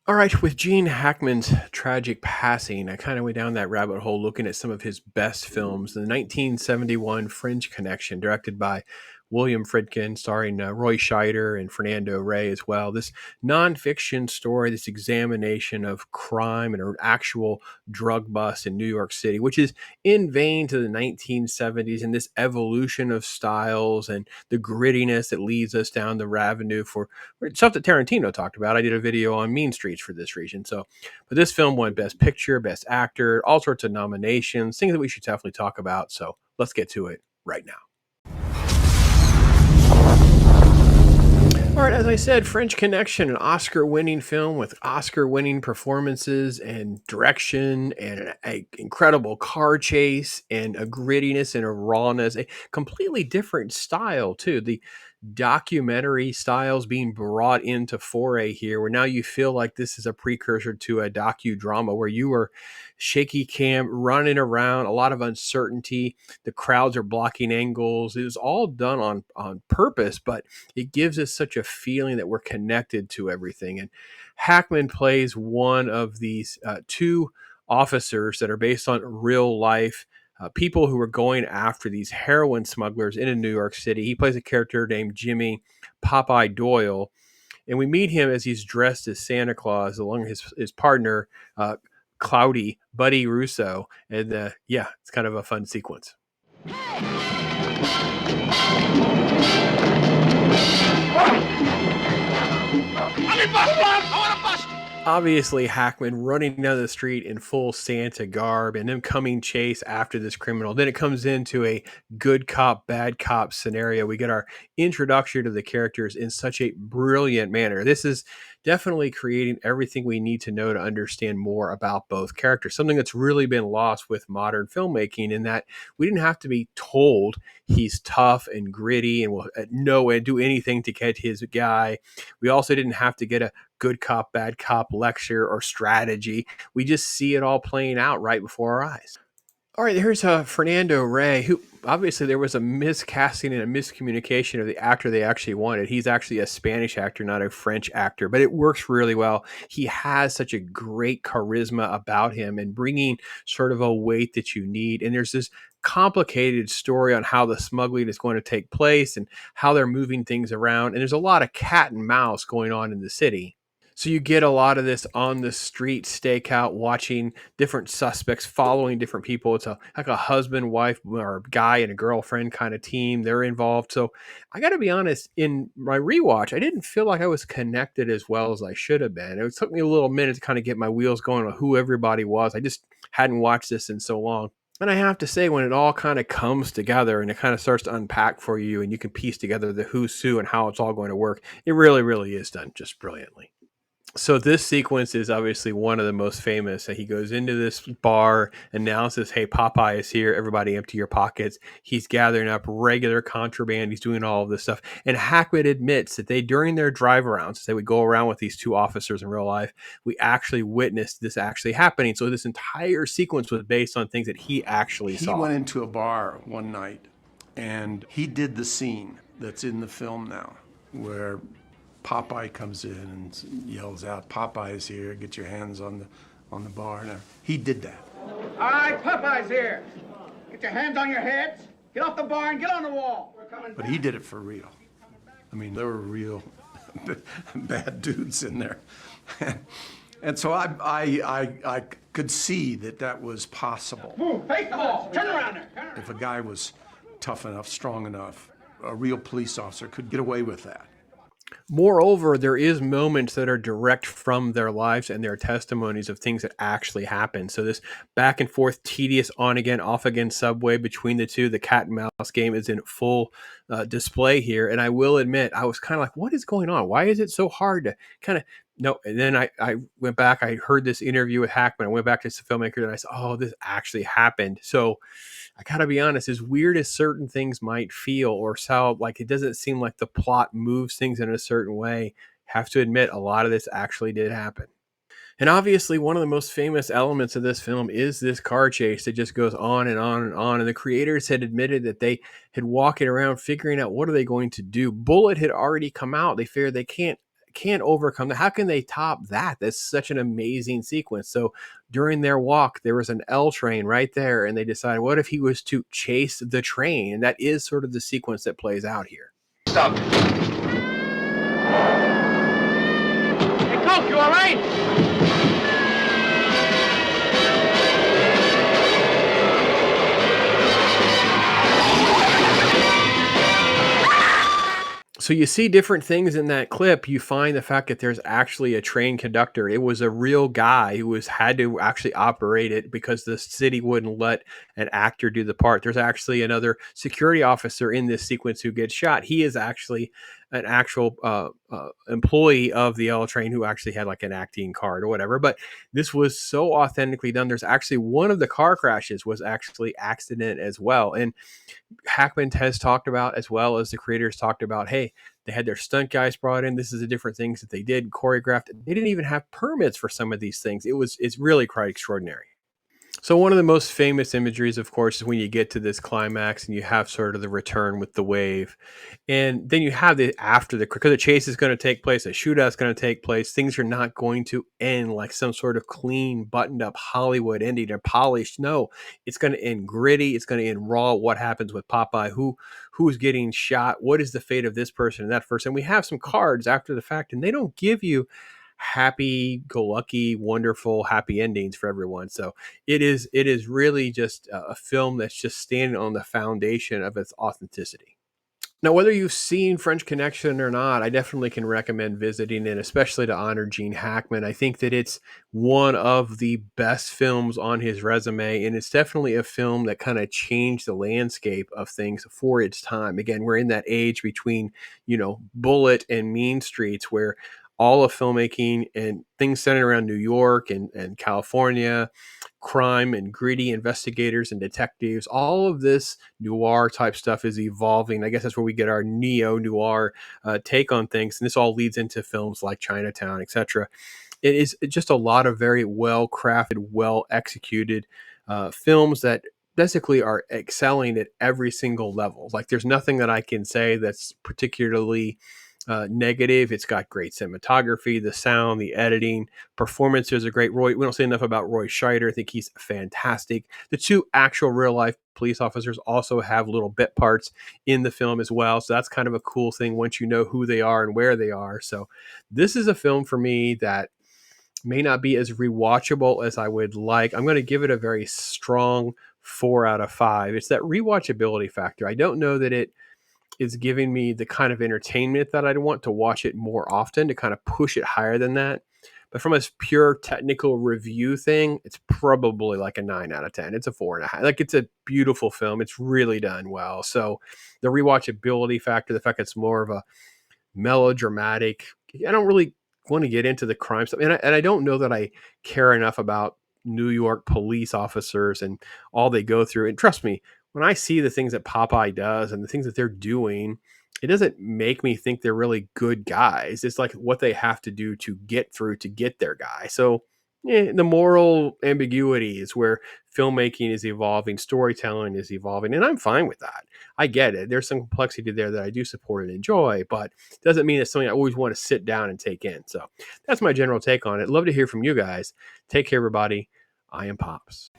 All right, with Gene Hackman's tragic passing, I kind of went down that rabbit hole looking at some of his best films. The 1971 Fringe Connection, directed by William Friedkin, starring Roy Scheider and Fernando Rey as well. This nonfiction story, this examination of crime and an actual drug bust in New York City, which is in vain to the 1970s and this evolution of styles and the grittiness that leads us down the avenue for stuff that Tarantino talked about. I did a video on Mean Streets for this region. So, but this film won Best Picture, Best Actor, all sorts of nominations, things that we should definitely talk about. So let's get to it right now. All right, as I said, French Connection, an Oscar winning film with Oscar winning performances and direction and an incredible car chase and a grittiness and a rawness, a completely different style, too. The documentary styles being brought into foray here, where now you feel like this is a precursor to a docudrama where you are shaky cam running around, a lot of uncertainty. The crowds are blocking angles. It was all done on purpose, but it gives us such a feeling that we're connected to everything. And Hackman plays one of these two officers that are based on real life people who are going after these heroin smugglers in New York City. He plays a character named Jimmy Popeye Doyle, and we meet him as he's dressed as Santa Claus along his partner, Cloudy Buddy Russo, and yeah, it's kind of a fun sequence. Obviously, Hackman running down the street in full Santa garb and then coming chase after this criminal. Then it comes into a good cop, bad cop scenario. We get our introduction to the characters in such a brilliant manner. This is definitely creating everything we need to know to understand more about both characters. Something that's really been lost with modern filmmaking, in that we didn't have to be told he's tough and gritty and will know and do anything to get his guy. We also didn't have to get a good cop, bad cop lecture or strategy. We just see it all playing out right before our eyes. All right, here's Fernando Rey, who obviously there was a miscasting and a miscommunication of the actor they actually wanted. He's actually a Spanish actor, not a French actor, but it works really well. He has such a great charisma about him and bringing sort of a weight that you need. And there's this complicated story on how the smuggling is going to take place and how they're moving things around. And there's a lot of cat and mouse going on in the city. So you get a lot of this on the street stakeout, watching different suspects, following different people. It's like a husband, wife, or guy and a girlfriend kind of team. They're involved. So I got to be honest, in my rewatch, I didn't feel like I was connected as well as I should have been. It took me a little minute to kind of get my wheels going on who everybody was. I just hadn't watched this in so long. And I have to say, when it all kind of comes together and it kind of starts to unpack for you and you can piece together the who's who and how it's all going to work, it really, really is done just brilliantly. So this sequence is obviously one of the most famous. He goes into this bar, announces, "Hey, Popeye is here. Everybody empty your pockets." He's gathering up regular contraband. He's doing all of this stuff. And Hackman admits that during their drive arounds, they would go around with these two officers in real life. We actually witnessed this actually happening. So this entire sequence was based on things that he actually He saw. went into a bar one night and he did the scene that's in the film now, where Popeye comes in and yells out, "Popeye is here, get your hands on the bar." Now, he did that. All right, Popeye's here. Get your hands on your heads. Get off the bar and get on the wall. But he did it for real. I mean, there were real bad dudes in there. And so I could see that was possible. Move, face the wall. Turn around there. If a guy was tough enough, strong enough, a real police officer could get away with that. Moreover, there is moments that are direct from their lives and their testimonies of things that actually happened. So this back and forth, tedious on again, off again subway between the two, the cat and mouse game is in full display here. And I will admit, I was kind of like, what is going on? Why is it so hard to kind of no? And then I went back, I heard this interview with Hackman. I went back to the filmmaker and I said, oh, this actually happened. So I gotta be honest, as weird as certain things might feel or sound, like it doesn't seem like the plot moves things in a certain way, have to admit a lot of this actually did happen. And obviously, one of the most famous elements of this film is this car chase that just goes on and on and on. And the creators had admitted that they had walking around figuring out what are they going to do. Bullet had already come out. They figured they can't can't overcome that. How can they top that? That's such an amazing sequence. So during their walk, there was an L train right there, and they decided, what if he was to chase the train? And that is sort of the sequence that plays out here. Stop. Hey, Coke, you all right? So you see different things in that clip. You find the fact that there's actually a train conductor. It was a real guy who was had to actually operate it because the city wouldn't let an actor do the part. There's actually another security officer in this sequence who gets shot. He is actually an actual employee of the L train who actually had like an acting card or whatever. But this was so authentically done. There's actually one of the car crashes was actually accident as well. And Hackman has talked about, as well as the creators talked about, hey, they had their stunt guys brought in. This is the different things that they did, choreographed. They didn't even have permits for some of these things. It's really quite extraordinary. So one of the most famous imageries, of course, is when you get to this climax and you have sort of the return with the wave. And then you have the after the, because the chase is going to take place, a shootout's going to take place. Things are not going to end like some sort of clean, buttoned up Hollywood ending or polished. No, it's going to end gritty. It's going to end raw. What happens with Popeye? Who's getting shot? What is the fate of this person and that person? And we have some cards after the fact, and they don't give you happy go lucky wonderful happy endings for everyone. So it is really just a film that's just standing on the foundation of its authenticity. Now, whether you've seen French Connection or not, I definitely can recommend visiting it, especially to honor Gene Hackman. I think that it's one of the best films on his resume, and it's definitely a film that kind of changed the landscape of things for its time. Again, we're in that age between, Bullet and Mean Streets, where all of filmmaking and things centered around New York and California, crime and gritty investigators and detectives, all of this noir type stuff is evolving. I guess that's where we get our neo noir take on things, and this all leads into films like Chinatown, etc. It is just a lot of very well crafted, well executed films that basically are excelling at every single level. Like there's nothing that I can say that's particularly negative. It's got great cinematography, the sound, the editing, performances are great. We don't say enough about Roy Scheider. I think he's fantastic. The two actual real life police officers also have little bit parts in the film as well. So that's kind of a cool thing once you know who they are and where they are. So this is a film for me that may not be as rewatchable as I would like. I'm going to give it a very strong 4 out of 5. It's that rewatchability factor. I don't know that it is giving me the kind of entertainment that I'd want to watch it more often to kind of push it higher than that. But from a pure technical review thing, it's probably like a 9 out of 10. It's a 4.5. Like it's a beautiful film. It's really done well. So the rewatchability factor, the fact it's more of a melodramatic, I don't really want to get into the crime stuff. And I don't know that I care enough about New York police officers and all they go through. And trust me, when I see the things that Popeye does and the things that they're doing, it doesn't make me think they're really good guys. It's like what they have to do to get through to get their guy. So the moral ambiguity is where filmmaking is evolving, storytelling is evolving, and I'm fine with that. I get it. There's some complexity there that I do support and enjoy, but it doesn't mean it's something I always want to sit down and take in. So that's my general take on it. Love to hear from you guys. Take care, everybody. I am Pops.